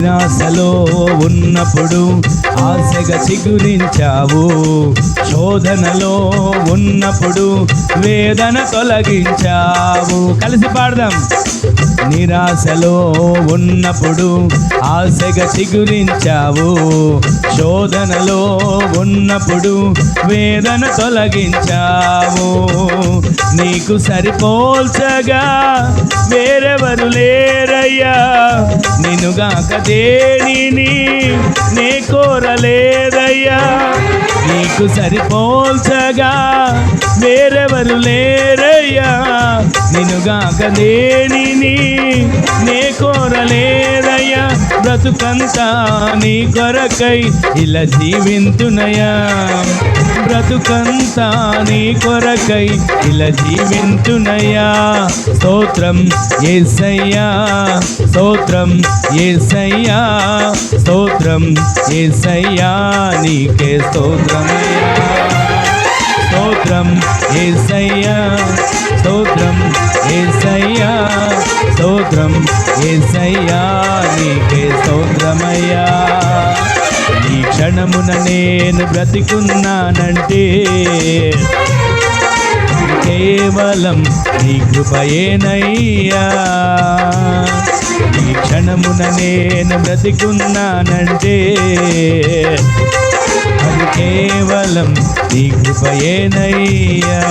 నిరాశలో ఉన్నప్పుడు ఆశగా చిగురించావు, శోధనలో ఉన్నప్పుడు వేదన తొలగించావు. కలిసి పాడదాం. నిరాశలో ఉన్నప్పుడు ఆశగా చిగురించావు, శోధనలో ఉన్నప్పుడు వేదన తొలగించావు. నీకు సరిపోల్చగా వేరెవరు లేరయ్యా, నిన్నుగాక దేనిని నే కోరలేదయ్యా. నీకు సరిపోల్చగా వేరెవరు లేరయ్యా, నిన్నుగాక దేనిని నే కోరలేదయ్యా. బ్రతుకంతా నీ కొరకై ఇలా జీవింతునయా, బ్రతుకంతా నీ కొరకై ఇలా జీవింతునయా. స్తోత్రం యేసయ్యా, స్తోత్రం యేసయ్యా, స్తోత్రం యేసయ్యా, నీకే స్తోత్రమయ్యా. స్తోత్రం యేసయ్యా, స్తోత్రం యేసయ్యా, స్తోత్రం యేసయ్యా, నీకే స్తోత్రమయ్యా. ఈ క్షణమున నేను బ్రతికున్నానంటే కేవలం నీ కృపయేనయ్యా. ఈ క్షణమున నేను బ్రతికున్నానంటే అది కేవలం నీ కృపయేనయ్యా.